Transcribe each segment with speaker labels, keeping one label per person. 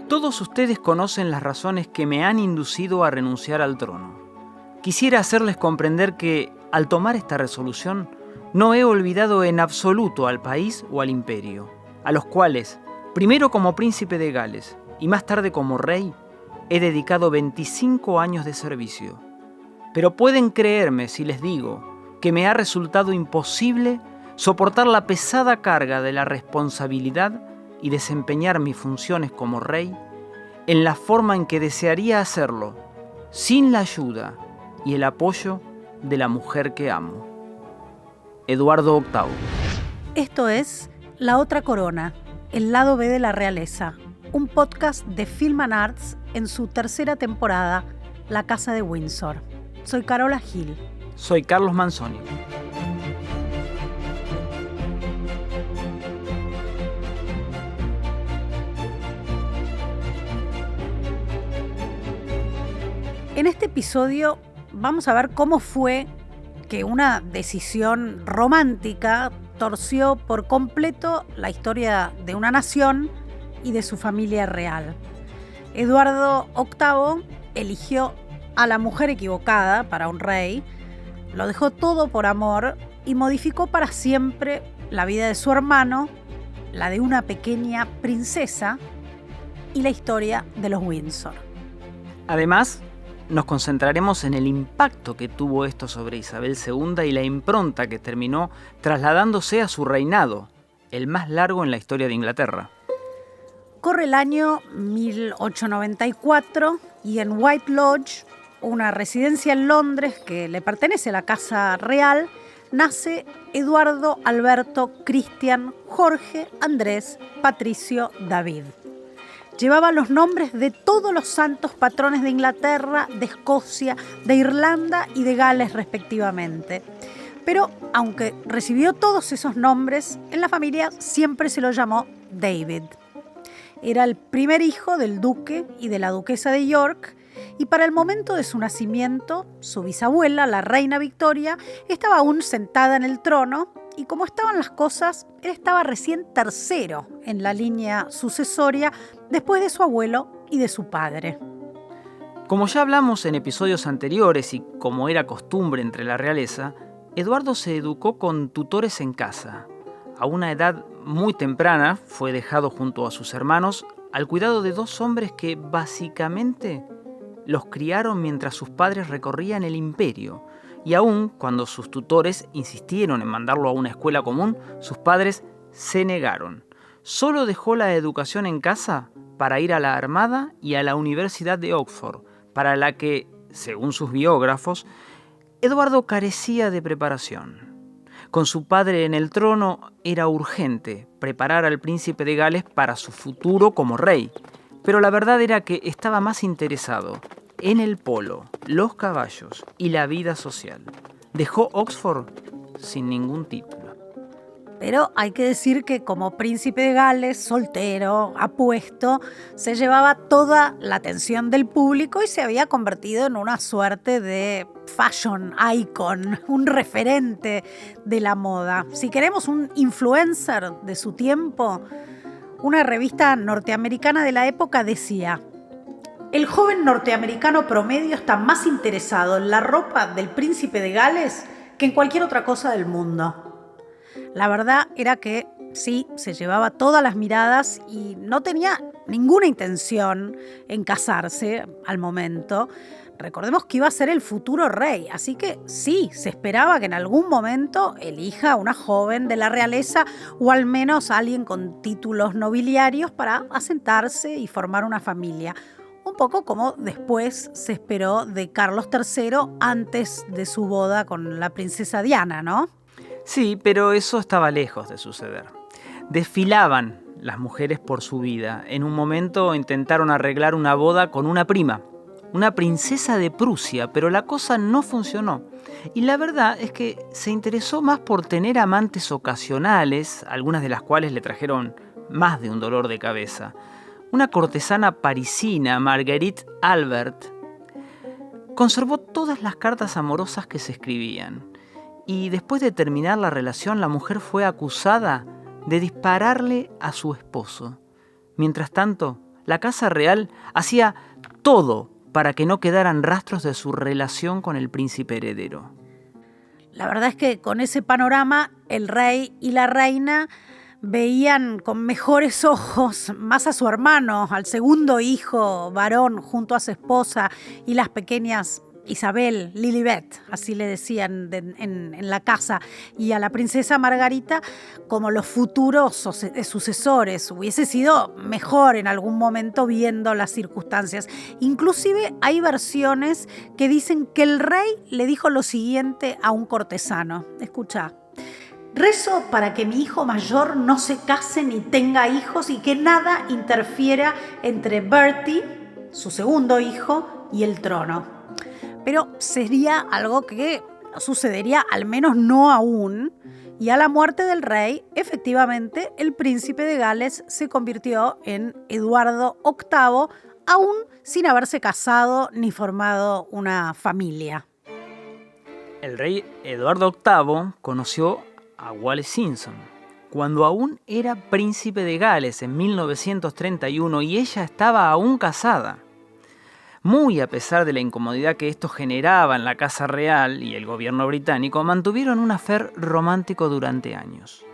Speaker 1: Todos ustedes conocen las razones que me han inducido a renunciar al trono. Quisiera hacerles comprender que, al tomar esta resolución, no he olvidado en absoluto al país o al imperio, a los cuales, primero como príncipe de Gales y más tarde como rey, he dedicado 25 años de servicio. Pero pueden creerme si les digo que me ha resultado imposible soportar la pesada carga de la responsabilidad y desempeñar mis funciones como rey en la forma en que desearía hacerlo, sin la ayuda y el apoyo de la mujer que amo. Eduardo VIII.
Speaker 2: Esto es La Otra Corona, el lado B de la realeza, un podcast de Film and Arts en su tercera temporada, La Casa de Windsor. Soy Carola Gil.
Speaker 1: Soy Carlos Manzoni.
Speaker 2: En este episodio vamos a ver cómo fue que una decisión romántica torció por completo la historia de una nación y de su familia real. Eduardo VIII eligió a la mujer equivocada para un rey, lo dejó todo por amor y modificó para siempre la vida de su hermano, la de una pequeña princesa y la historia de los Windsor.
Speaker 1: Además, nos concentraremos en el impacto que tuvo esto sobre Isabel II y la impronta que terminó trasladándose a su reinado, el más largo en la historia de Inglaterra.
Speaker 2: Corre el año 1894 y en White Lodge, una residencia en Londres que le pertenece a la Casa Real, nace Eduardo Alberto Cristian Jorge Andrés Patricio David. Llevaba los nombres de todos los santos patrones de Inglaterra, de Escocia, de Irlanda y de Gales respectivamente. Pero aunque recibió todos esos nombres, en la familia siempre se lo llamó David. Era el primer hijo del duque y de la duquesa de York, y para el momento de su nacimiento, su bisabuela, la reina Victoria, estaba aún sentada en el trono, y como estaban las cosas, él estaba recién tercero en la línea sucesoria después de su abuelo y de su padre.
Speaker 1: Como ya hablamos en episodios anteriores y como era costumbre entre la realeza, Eduardo se educó con tutores en casa. A una edad muy temprana fue dejado junto a sus hermanos al cuidado de dos hombres que básicamente los criaron mientras sus padres recorrían el imperio. Y aún cuando sus tutores insistieron en mandarlo a una escuela común, sus padres se negaron. Solo dejó la educación en casa para ir a la Armada y a la Universidad de Oxford, para la que, según sus biógrafos, Eduardo carecía de preparación. Con su padre en el trono era urgente preparar al príncipe de Gales para su futuro como rey, pero la verdad era que estaba más interesado en el polo, los caballos y la vida social. Dejó Oxford sin ningún título.
Speaker 2: Pero hay que decir que como príncipe de Gales, soltero, apuesto, se llevaba toda la atención del público y se había convertido en una suerte de fashion icon, un referente de la moda. Si queremos un influencer de su tiempo, una revista norteamericana de la época decía: el joven norteamericano promedio está más interesado en la ropa del príncipe de Gales que en cualquier otra cosa del mundo. La verdad era que sí, se llevaba todas las miradas y no tenía ninguna intención en casarse al momento. Recordemos que iba a ser el futuro rey, así que sí, se esperaba que en algún momento elija a una joven de la realeza o al menos a alguien con títulos nobiliarios para asentarse y formar una familia. Un poco como después se esperó de Carlos III antes de su boda con la princesa Diana, ¿no?
Speaker 1: Sí, pero eso estaba lejos de suceder. Desfilaban las mujeres por su vida. En un momento intentaron arreglar una boda con una prima, una princesa de Prusia, pero la cosa no funcionó. Y la verdad es que se interesó más por tener amantes ocasionales, algunas de las cuales le trajeron más de un dolor de cabeza. Una cortesana parisina, Marguerite Albert, conservó todas las cartas amorosas que se escribían. Y después de terminar la relación, la mujer fue acusada de dispararle a su esposo. Mientras tanto, la Casa Real hacía todo para que no quedaran rastros de su relación con el príncipe heredero.
Speaker 2: La verdad es que con ese panorama, el rey y la reina veían con mejores ojos más a su hermano, al segundo hijo varón junto a su esposa y las pequeñas Isabel, Lilibet, así le decían en la casa, y a la princesa Margarita como los futuros sucesores. Hubiese sido mejor en algún momento viendo las circunstancias. Inclusive hay versiones que dicen que el rey le dijo lo siguiente a un cortesano. Escucha. Rezo para que mi hijo mayor no se case ni tenga hijos y que nada interfiera entre Bertie, su segundo hijo, y el trono. Pero sería algo que no sucedería, al menos no aún. Y a la muerte del rey, efectivamente, el príncipe de Gales se convirtió en Eduardo VIII, aún sin haberse casado ni formado una familia.
Speaker 1: El rey Eduardo VIII conoció a Wallis Simpson cuando aún era príncipe de Gales en 1931 y ella estaba aún casada. Muy a pesar de la incomodidad que esto generaba en la Casa Real y el gobierno británico, mantuvieron un affair romántico durante años.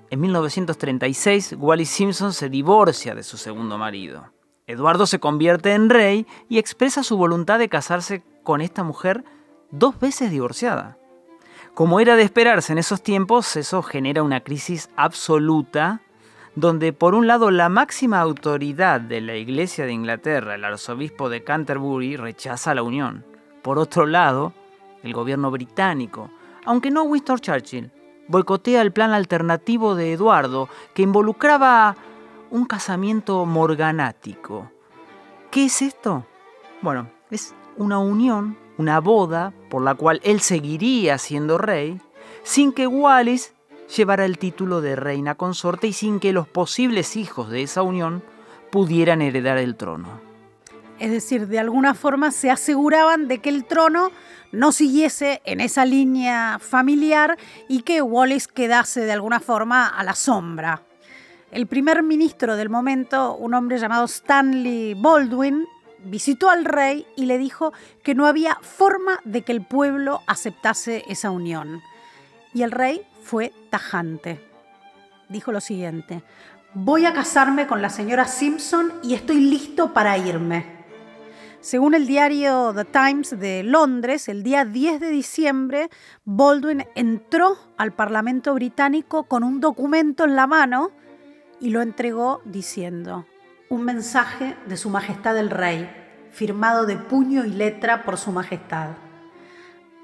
Speaker 1: En 1936, Wallis Simpson se divorcia de su segundo marido. Eduardo se convierte en rey y expresa su voluntad de casarse con esta mujer 2 veces divorciada. Como era de esperarse en esos tiempos, eso genera una crisis absoluta donde por un lado la máxima autoridad de la Iglesia de Inglaterra, el arzobispo de Canterbury, rechaza la unión. Por otro lado, el gobierno británico, aunque no Winston Churchill, boicotea el plan alternativo de Eduardo que involucraba un casamiento morganático. ¿Qué es esto? Bueno, es una unión, una boda por la cual él seguiría siendo rey sin que Wallis llevara el título de reina consorte y sin que los posibles hijos de esa unión pudieran heredar el trono.
Speaker 2: Es decir, de alguna forma se aseguraban de que el trono no siguiese en esa línea familiar y que Wallis quedase de alguna forma a la sombra. El primer ministro del momento, un hombre llamado Stanley Baldwin, visitó al rey y le dijo que no había forma de que el pueblo aceptase esa unión. Y el rey fue tajante. Dijo lo siguiente: voy a casarme con la señora Simpson y estoy listo para irme. Según el diario The Times de Londres, el día 10 de diciembre, Baldwin entró al Parlamento británico con un documento en la mano y lo entregó diciendo: un mensaje de Su Majestad el Rey, firmado de puño y letra por Su Majestad.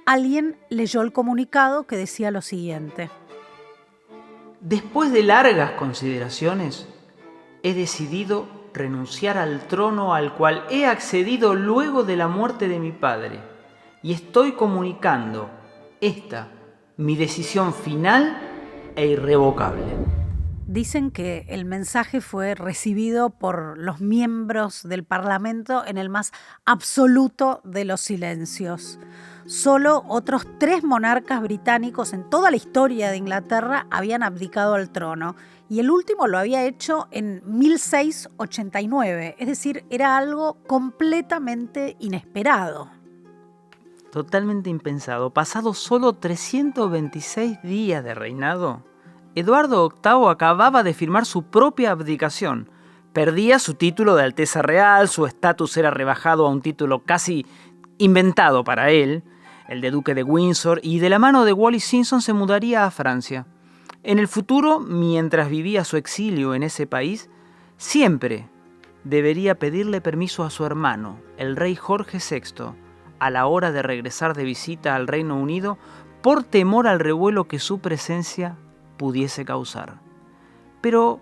Speaker 2: Alguien leyó el comunicado que decía lo siguiente:
Speaker 1: después de largas consideraciones, he decidido renunciar al trono al cual he accedido luego de la muerte de mi padre, y estoy comunicando esta, mi decisión final e irrevocable.
Speaker 2: Dicen que el mensaje fue recibido por los miembros del Parlamento en el más absoluto de los silencios. Solo otros 3 monarcas británicos en toda la historia de Inglaterra habían abdicado al trono, y el último lo había hecho en 1689, es decir, era algo completamente inesperado.
Speaker 1: Totalmente impensado. Pasados solo 326 días de reinado, Eduardo VIII acababa de firmar su propia abdicación. Perdía su título de Alteza Real, su estatus era rebajado a un título casi inventado para él, el de Duque de Windsor, y de la mano de Wallis Simpson se mudaría a Francia. En el futuro, mientras vivía su exilio en ese país, siempre debería pedirle permiso a su hermano, el rey Jorge VI, a la hora de regresar de visita al Reino Unido, por temor al revuelo que su presencia pudiese causar. Pero,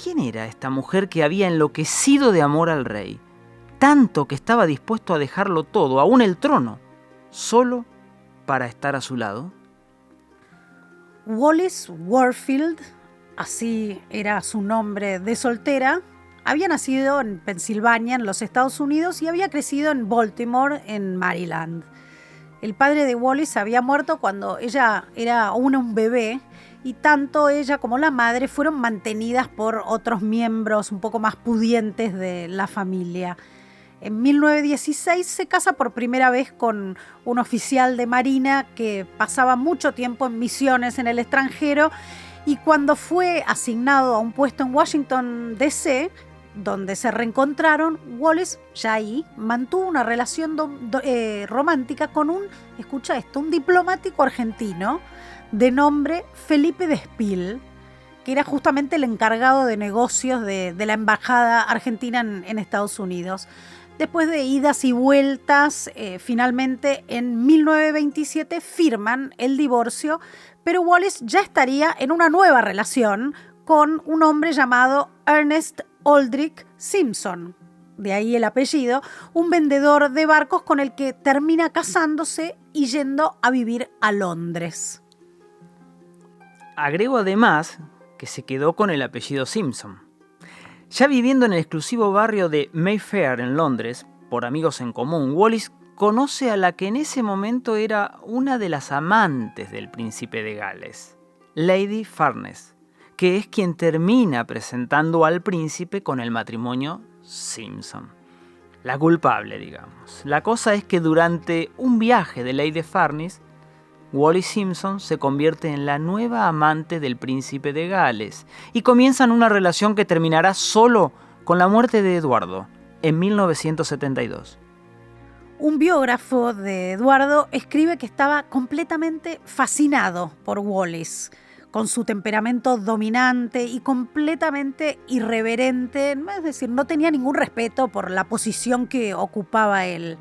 Speaker 1: ¿quién era esta mujer que había enloquecido de amor al rey? Tanto que estaba dispuesto a dejarlo todo, aún el trono, solo para estar a su lado.
Speaker 2: Wallis Warfield, así era su nombre de soltera, había nacido en Pensilvania, en los Estados Unidos, y había crecido en Baltimore, en Maryland. El padre de Wallis había muerto cuando ella era aún un bebé, y tanto ella como la madre fueron mantenidas por otros miembros un poco más pudientes de la familia. En 1916 se casa por primera vez con un oficial de marina que pasaba mucho tiempo en misiones en el extranjero, y cuando fue asignado a un puesto en Washington, D.C., donde se reencontraron, Wallace ya ahí mantuvo una relación romántica con escucha esto, un diplomático argentino de nombre Felipe Despil, que era justamente el encargado de negocios de la embajada argentina en Estados Unidos. Después de idas y vueltas, finalmente en 1927 firman el divorcio, pero Wallace ya estaría en una nueva relación con un hombre llamado Ernest Aldrich Simpson, de ahí el apellido, un vendedor de barcos con el que termina casándose y yendo a vivir a Londres.
Speaker 1: Agrego además que se quedó con el apellido Simpson. Ya viviendo en el exclusivo barrio de Mayfair en Londres, por amigos en común, Wallace conoce a la que en ese momento era una de las amantes del príncipe de Gales, Lady Farnes, que es quien termina presentando al príncipe con el matrimonio Simpson. La culpable, digamos. La cosa es que durante un viaje de Lady Farnes, Wallis Simpson se convierte en la nueva amante del príncipe de Gales y comienzan una relación que terminará solo con la muerte de Eduardo en 1972.
Speaker 2: Un biógrafo de Eduardo escribe que estaba completamente fascinado por Wallis, con su temperamento dominante y completamente irreverente, es decir, no tenía ningún respeto por la posición que ocupaba él.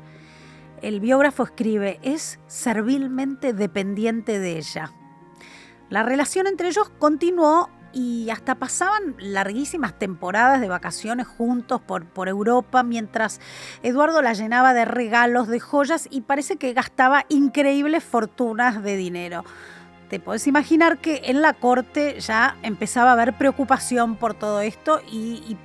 Speaker 2: El biógrafo escribe, es servilmente dependiente de ella. La relación entre ellos continuó y hasta pasaban larguísimas temporadas de vacaciones juntos por Europa, mientras Eduardo la llenaba de regalos, de joyas, y parece que gastaba increíbles fortunas de dinero. Te podés imaginar que en la corte ya empezaba a haber preocupación por todo esto y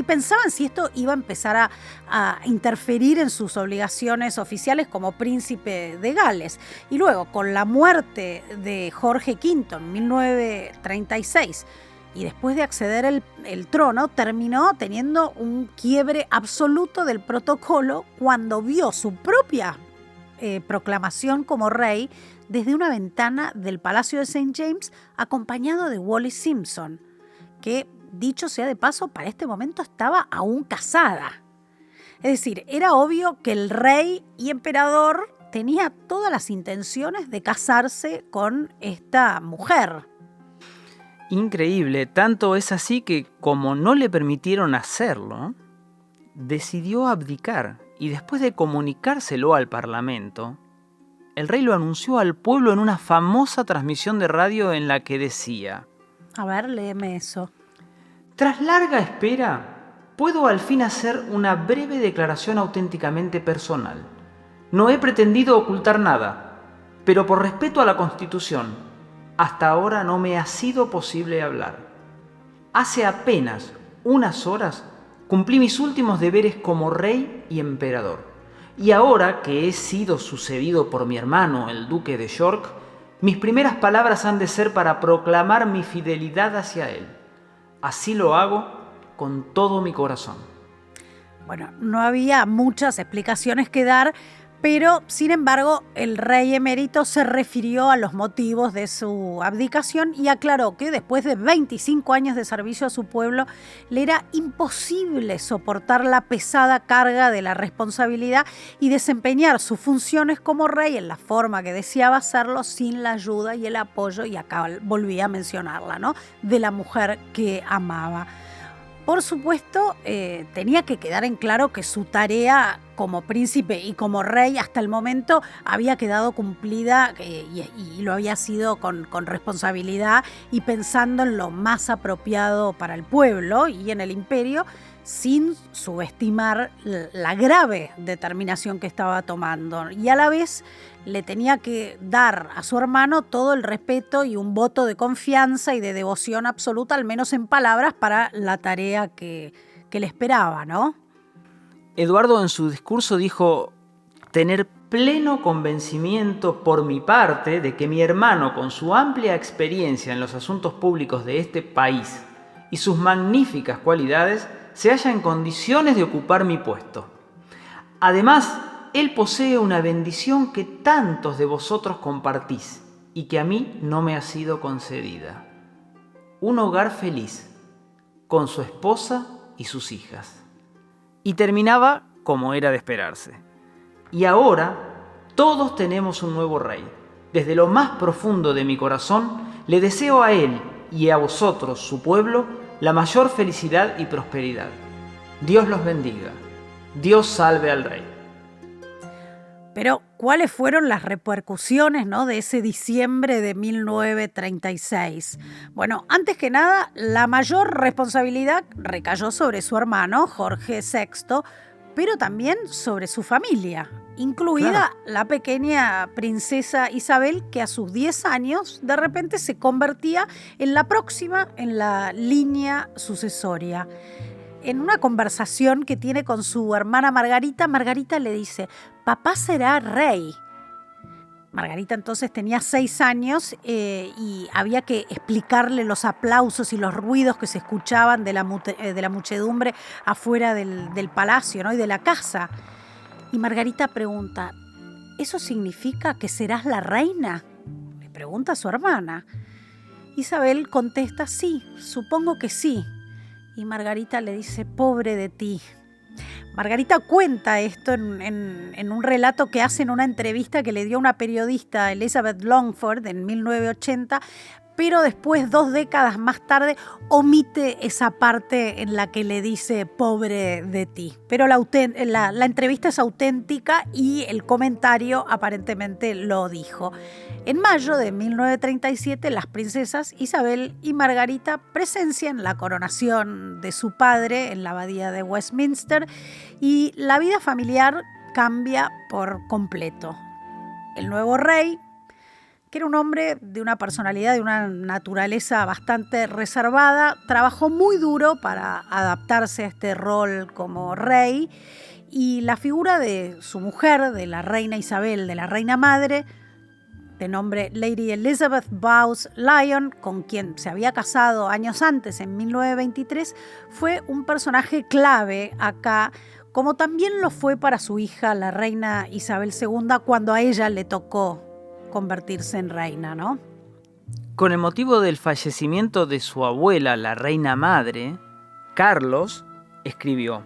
Speaker 2: pensaban si esto iba a empezar a interferir en sus obligaciones oficiales como príncipe de Gales. Y luego, con la muerte de Jorge V en 1936, y después de acceder el trono, terminó teniendo un quiebre absoluto del protocolo cuando vio su propia proclamación como rey desde una ventana del Palacio de St. James, acompañado de Wallis Simpson, que, dicho sea de paso, para este momento estaba aún casada. Es decir, era obvio que el rey y emperador tenía todas las intenciones de casarse con esta mujer.
Speaker 1: Increíble, tanto es así que, como no le permitieron hacerlo, decidió abdicar y después de comunicárselo al Parlamento, el rey lo anunció al pueblo en una famosa transmisión de radio en la que decía:
Speaker 2: a ver, léeme eso.
Speaker 1: Tras larga espera, puedo al fin hacer una breve declaración auténticamente personal. No he pretendido ocultar nada, pero por respeto a la Constitución, hasta ahora no me ha sido posible hablar. Hace apenas unas horas cumplí mis últimos deberes como rey y emperador. Y ahora que he sido sucedido por mi hermano, el duque de York, mis primeras palabras han de ser para proclamar mi fidelidad hacia él. Así lo hago con todo mi corazón.
Speaker 2: Bueno, no había muchas explicaciones que dar, pero sin embargo el rey emérito se refirió a los motivos de su abdicación y aclaró que después de 25 años de servicio a su pueblo le era imposible soportar la pesada carga de la responsabilidad y desempeñar sus funciones como rey en la forma que deseaba hacerlo sin la ayuda y el apoyo, y acá volví a mencionarla, ¿no?, de la mujer que amaba. Por supuesto, tenía que quedar en claro que su tarea como príncipe y como rey hasta el momento había quedado cumplida y lo había sido con responsabilidad y pensando en lo más apropiado para el pueblo y en el imperio, sin subestimar la grave determinación que estaba tomando. Y a la vez le tenía que dar a su hermano todo el respeto y un voto de confianza y de devoción absoluta, al menos en palabras, para la tarea que le esperaba, ¿no?
Speaker 1: Eduardo en su discurso dijo tener pleno convencimiento por mi parte de que mi hermano, con su amplia experiencia en los asuntos públicos de este país y sus magníficas cualidades, se halla en condiciones de ocupar mi puesto. Además, él posee una bendición que tantos de vosotros compartís y que a mí no me ha sido concedida: un hogar feliz, con su esposa y sus hijas. Y terminaba como era de esperarse. Y ahora todos tenemos un nuevo rey. Desde lo más profundo de mi corazón le deseo a él y a vosotros, su pueblo, la mayor felicidad y prosperidad. Dios los bendiga. Dios salve al rey.
Speaker 2: Pero, ¿cuáles fueron las repercusiones, ¿no?, de ese diciembre de 1936? Bueno, antes que nada, la mayor responsabilidad recayó sobre su hermano, Jorge VI, pero también sobre su familia, incluida la pequeña princesa Isabel, que a sus 10 años de repente se convertía en la próxima en la línea sucesoria. En una conversación que tiene con su hermana Margarita, Margarita le dice: papá será rey. Margarita entonces tenía 6 años y había que explicarle los aplausos y los ruidos que se escuchaban de la muchedumbre afuera del palacio, ¿no?, y de la casa. Y Margarita pregunta: ¿eso significa que serás la reina?, le pregunta a su hermana. Isabel contesta: sí, supongo que sí. Y Margarita le dice: pobre de ti. Margarita cuenta esto en un relato que hace en una entrevista que le dio una periodista, Elizabeth Longford, en 1980, pero después, 2 décadas más tarde, omite esa parte en la que le dice pobre de ti. Pero la entrevista es auténtica y el comentario aparentemente lo dijo. En mayo de 1937, las princesas Isabel y Margarita presencian la coronación de su padre en la abadía de Westminster y la vida familiar cambia por completo. El nuevo rey, que era un hombre de una personalidad, de una naturaleza bastante reservada, trabajó muy duro para adaptarse a este rol como rey, y la figura de su mujer, de la reina Isabel, de la reina madre, de nombre Lady Elizabeth Bowes Lyon, con quien se había casado años antes, en 1923, fue un personaje clave acá, como también lo fue para su hija, la reina Isabel II, cuando a ella le tocó convertirse en reina, ¿no?
Speaker 1: Con el motivo del fallecimiento de su abuela, la reina madre, Carlos escribió: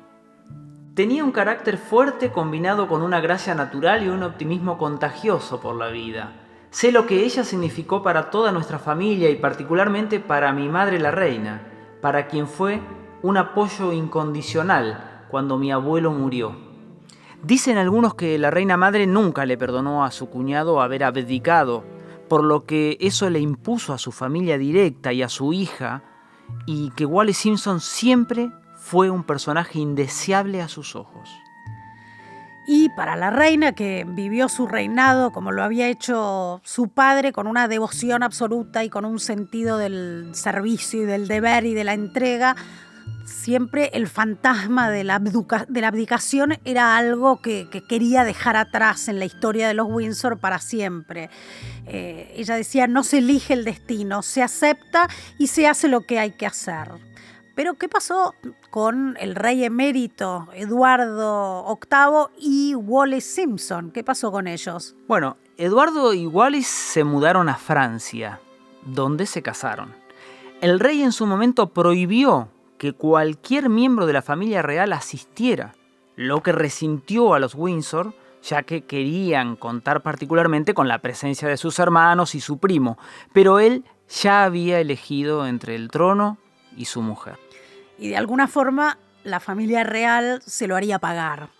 Speaker 1: tenía un carácter fuerte combinado con una gracia natural y un optimismo contagioso por la vida. Sé lo que ella significó para toda nuestra familia y particularmente para mi madre la reina, para quien fue un apoyo incondicional cuando mi abuelo murió. Dicen algunos que la reina madre nunca le perdonó a su cuñado haber abdicado, por lo que eso le impuso a su familia directa y a su hija, y que Wallis Simpson siempre fue un personaje indeseable a sus ojos.
Speaker 2: Y para la reina, que vivió su reinado como lo había hecho su padre, con una devoción absoluta y con un sentido del servicio y del deber y de la entrega, siempre el fantasma de la abdicación era algo que quería dejar atrás en la historia de los Windsor para siempre. Ella decía: no se elige el destino, se acepta y se hace lo que hay que hacer. Pero ¿qué pasó con el rey emérito Eduardo VIII y Wallis Simpson? ¿Qué pasó con ellos?
Speaker 1: Bueno, Eduardo y Wallis se mudaron a Francia, donde se casaron. El rey en su momento prohibió que cualquier miembro de la familia real asistiera, lo que resintió a los Windsor, ya que querían contar particularmente con la presencia de sus hermanos y su primo, pero él ya había elegido entre el trono y su mujer.
Speaker 2: Y de alguna forma la familia real se lo haría pagar.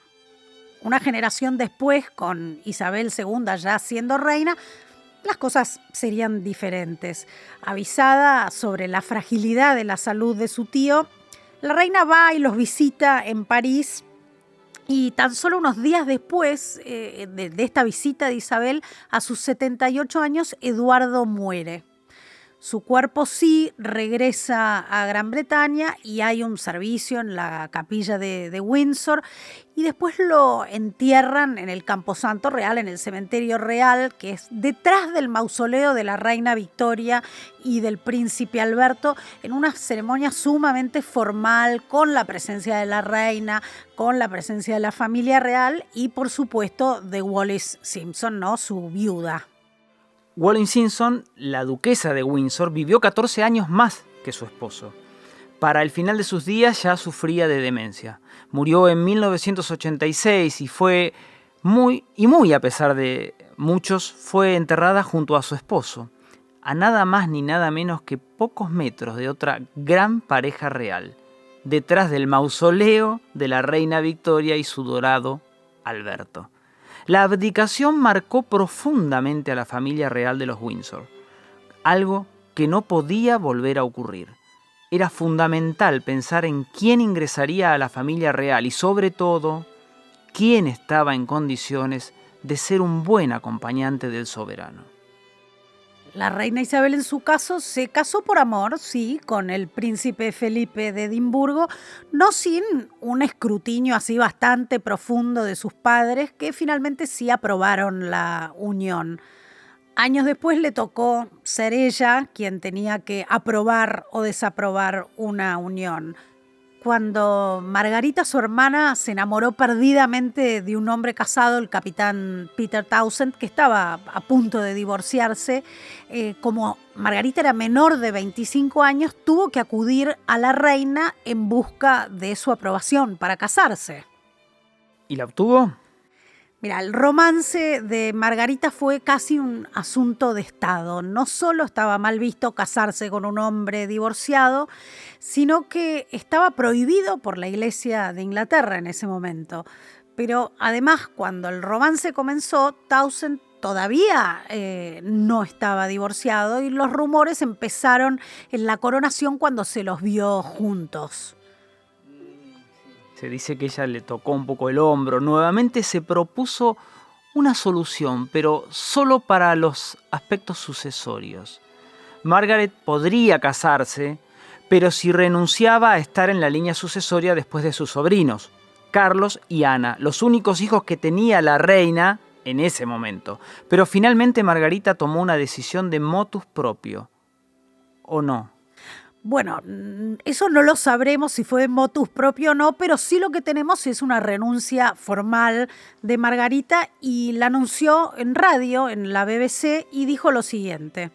Speaker 2: Una generación después, con Isabel II ya siendo reina, las cosas serían diferentes. Avisada sobre la fragilidad de la salud de su tío, la reina va y los visita en París, y tan solo unos días después de esta visita de Isabel, a sus 78 años, Eduardo muere. Su cuerpo sí regresa a Gran Bretaña y hay un servicio en la capilla de Windsor y después lo entierran en el Camposanto Real, en el cementerio real, que es detrás del mausoleo de la reina Victoria y del príncipe Alberto, en una ceremonia sumamente formal, con la presencia de la reina, con la presencia de la familia real y, por supuesto, de Wallis Simpson, ¿no? Su viuda.
Speaker 1: Wallis Simpson, la duquesa de Windsor, vivió 14 años más que su esposo. Para el final de sus días ya sufría de demencia. Murió en 1986 y fue muy a pesar de muchos, fue enterrada junto a su esposo, a nada más ni nada menos que pocos metros de otra gran pareja real, detrás del mausoleo de la reina Victoria y su dorado Alberto. La abdicación marcó profundamente a la familia real de los Windsor, algo que no podía volver a ocurrir. Era fundamental pensar en quién ingresaría a la familia real y, sobre todo, quién estaba en condiciones de ser un buen acompañante del soberano.
Speaker 2: La reina Isabel, en su caso, se casó por amor, sí, con el príncipe Felipe de Edimburgo, no sin un escrutinio así bastante profundo de sus padres, que finalmente sí aprobaron la unión. Años después le tocó ser ella quien tenía que aprobar o desaprobar una unión. Cuando Margarita, su hermana, se enamoró perdidamente de un hombre casado, el capitán Peter Townsend, que estaba a punto de divorciarse, como Margarita era menor de 25 años, tuvo que acudir a la reina en busca de su aprobación para casarse.
Speaker 1: ¿Y la obtuvo?
Speaker 2: Mira, el romance de Margarita fue casi un asunto de Estado. No solo estaba mal visto casarse con un hombre divorciado, sino que estaba prohibido por la Iglesia de Inglaterra en ese momento. Pero además, cuando el romance comenzó, Townsend todavía no estaba divorciado y los rumores empezaron en la coronación cuando se los vio juntos.
Speaker 1: Se dice que ella le tocó un poco el hombro. Nuevamente se propuso una solución, pero solo para los aspectos sucesorios. Margaret podría casarse, pero si renunciaba a estar en la línea sucesoria después de sus sobrinos, Carlos y Ana, los únicos hijos que tenía la reina en ese momento. Pero finalmente Margarita tomó una decisión de motus proprio, ¿o no?
Speaker 2: Bueno, eso no lo sabremos si fue motus propio o no, pero sí lo que tenemos es una renuncia formal de Margarita y la anunció en radio, en la BBC, y dijo lo siguiente: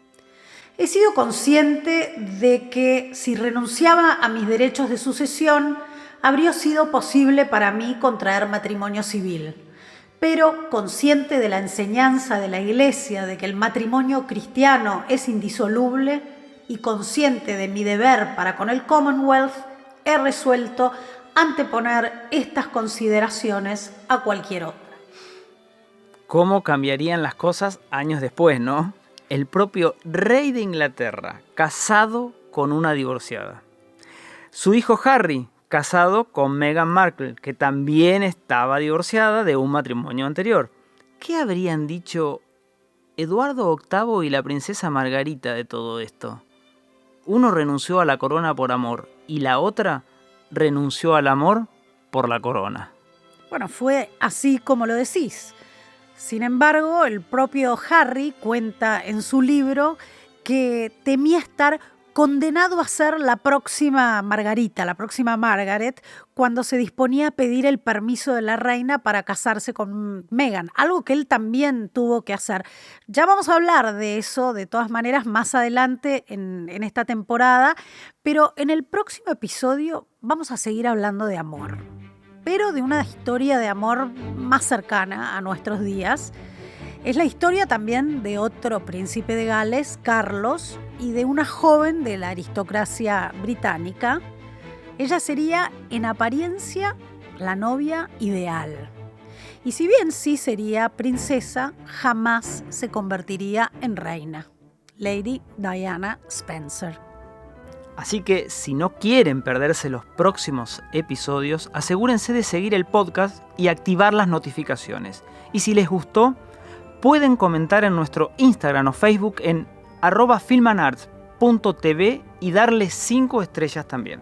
Speaker 2: he sido consciente de que si renunciaba a mis derechos de sucesión, habría sido posible para mí contraer matrimonio civil. Pero consciente de la enseñanza de la Iglesia de que el matrimonio cristiano es indisoluble, y consciente de mi deber para con el Commonwealth, he resuelto anteponer estas consideraciones a cualquier otra.
Speaker 1: ¿Cómo cambiarían las cosas años después, no? El propio rey de Inglaterra, casado con una divorciada. Su hijo Harry, casado con Meghan Markle, que también estaba divorciada de un matrimonio anterior. ¿Qué habrían dicho Eduardo VIII y la princesa Margarita de todo esto? Uno renunció a la corona por amor y la otra renunció al amor por la corona.
Speaker 2: Bueno, fue así como lo decís. Sin embargo, el propio Harry cuenta en su libro que temía estar condenado a ser la próxima Margarita, la próxima Margaret, cuando se disponía a pedir el permiso de la reina para casarse con Meghan, algo que él también tuvo que hacer. Ya vamos a hablar de eso, de todas maneras, más adelante en esta temporada, pero en el próximo episodio vamos a seguir hablando de amor, pero de una historia de amor más cercana a nuestros días. Es la historia también de otro príncipe de Gales, Carlos, y de una joven de la aristocracia británica. Ella sería, en apariencia, la novia ideal. Y si bien sí sería princesa, jamás se convertiría en reina. Lady Diana Spencer.
Speaker 1: Así que si no quieren perderse los próximos episodios, asegúrense de seguir el podcast y activar las notificaciones. Y si les gustó, pueden comentar en nuestro Instagram o Facebook en @filmanarts eduardo.tv y darle 5 estrellas también.